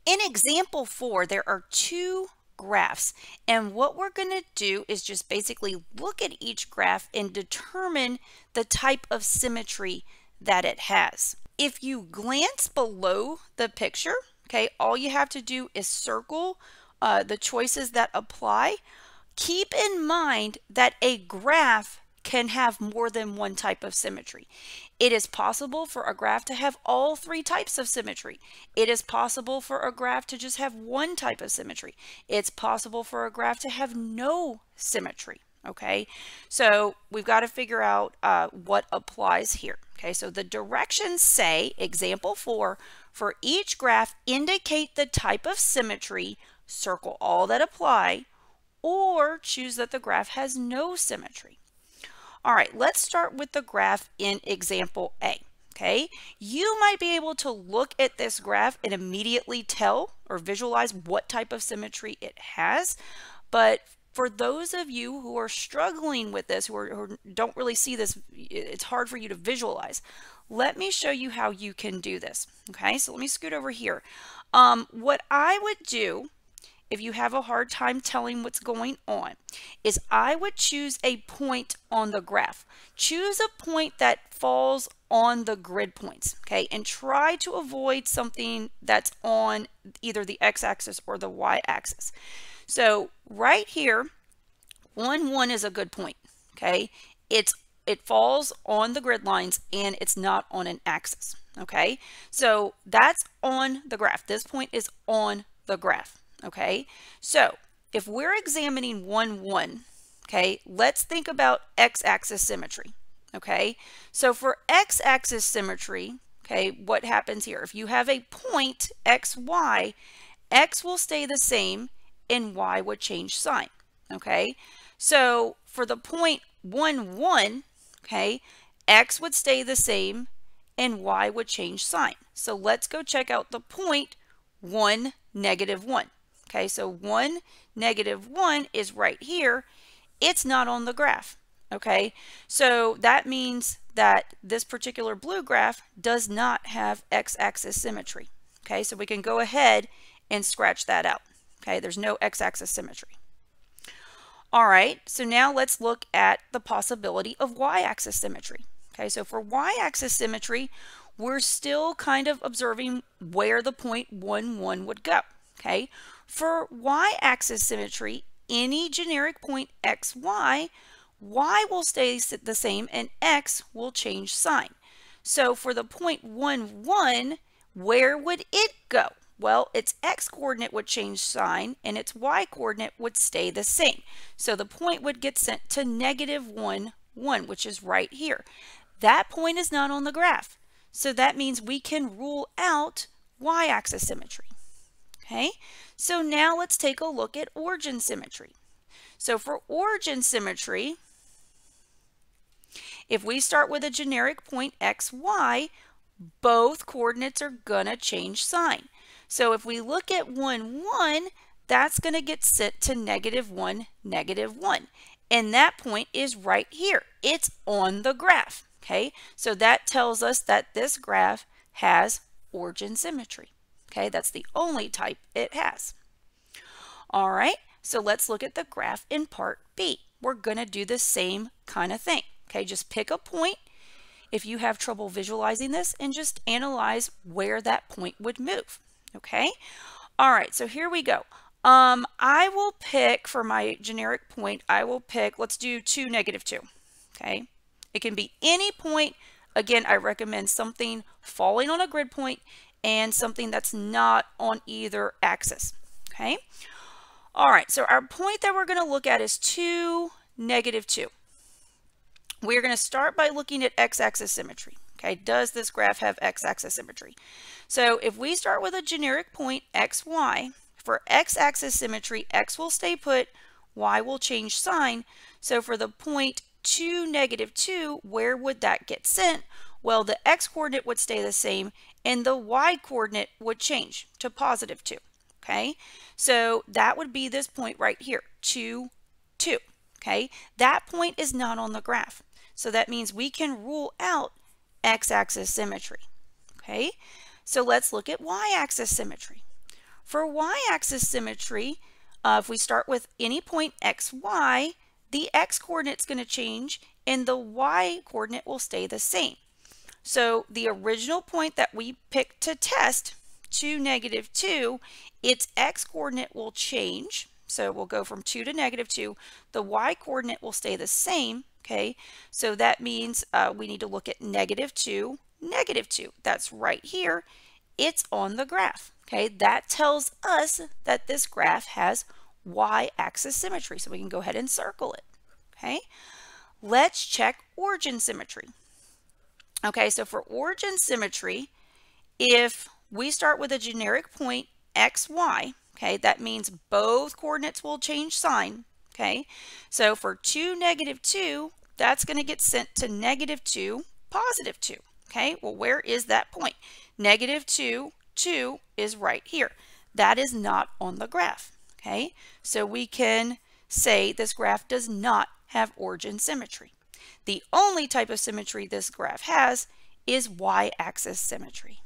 In example 4, there are two graphs, and what we're going to do is just basically look at each graph and determine the type of symmetry that it has. If you glance below the picture, okay, all you have to do is circle the choices that apply. Keep in mind that a graph can have more than one type of symmetry. It is possible for a graph to have all three types of symmetry. It is possible for a graph to just have one type of symmetry. It's possible for a graph to have no symmetry. Okay, so we've got to figure out what applies here. Okay, so the directions say, example 4, for each graph indicate the type of symmetry, circle all that apply, or choose that the graph has no symmetry. All right, let's start with the graph in example A. Okay, you might be able to look at this graph and immediately tell or visualize what type of symmetry it has, but for those of you who are struggling with this, who don't really see this, it's hard for you to visualize. Let me show you how you can do this. Okay, so let me scoot over here. What I would do, if you have a hard time telling what's going on, is I would choose a point on the graph. Choose a point that falls on the grid points, okay? And try to avoid something that's on either the x-axis or the y-axis. So right here, 1, 1 is a good point, okay? It falls on the grid lines and it's not on an axis, okay? So that's on the graph. This point is on the graph. Okay, so if we're examining 1, 1, okay, let's think about x-axis symmetry. Okay, so for x-axis symmetry, okay, what happens here? If you have a point x, y, x will stay the same and y would change sign. Okay, so for the point 1, 1, okay, x would stay the same and y would change sign. So let's go check out the point 1, negative 1. Okay, so 1, negative 1 is right here. It's not on the graph. Okay, so that means that this particular blue graph does not have x-axis symmetry. Okay, so we can go ahead and scratch that out. Okay, there's no x-axis symmetry. All right, so now let's look at the possibility of y-axis symmetry. Okay, so for y-axis symmetry, we're still kind of observing where the point 1, 1 would go. Okay, for y-axis symmetry, any generic point x, y, y will stay the same and x will change sign. So for the point 1, 1, where would it go? Well, its x-coordinate would change sign and its y-coordinate would stay the same. So the point would get sent to negative 1, 1, which is right here. That point is not on the graph. So that means we can rule out y-axis symmetry. Okay, so now let's take a look at origin symmetry. So for origin symmetry, if we start with a generic point x, y, both coordinates are going to change sign. So if we look at 1, 1, that's going to get sent to negative 1, negative 1. And that point is right here. It's on the graph. Okay, so that tells us that this graph has origin symmetry. Okay, that's the only type it has. All right, so let's look at the graph in part B. We're going to do the same kind of thing. Okay, just pick a point if you have trouble visualizing this and just analyze where that point would move. Okay, all right, so here we go. I will pick for my generic point, I will pick, let's do 2, negative 2. Okay, it can be any point. Again, I recommend something falling on a grid point and something that's not on either axis. Okay. All right. So our point that we're going to look at is 2, negative 2. We're going to start by looking at x-axis symmetry. Okay. Does this graph have x-axis symmetry? So if we start with a generic point x, y, for x-axis symmetry, x will stay put, y will change sign. So for the point 2, negative 2, where would that get sent? Well, the x-coordinate would stay the same and the y-coordinate would change to positive 2. Okay, so that would be this point right here, 2, 2. Okay, that point is not on the graph. So that means we can rule out x-axis symmetry. Okay, so let's look at y-axis symmetry. For y-axis symmetry, if we start with any point x, y, the x-coordinate is going to change and the y-coordinate will stay the same. So the original point that we picked to test, 2, -2, its x-coordinate will change. So we'll go from 2 to -2. The y-coordinate will stay the same, okay? So that means we need to look at -2, -2. That's right here. It's on the graph, okay? That tells us that this graph has y-axis symmetry. So we can go ahead and circle it, okay? Let's check origin symmetry. Okay, so for origin symmetry, if we start with a generic point x, y, okay, that means both coordinates will change sign, okay? So for 2, -2, that's going to get sent to -2, +2, okay? Well, where is that point? -2, 2 is right here. That is not on the graph, okay? So we can say this graph does not have origin symmetry. The only type of symmetry this graph has is y-axis symmetry.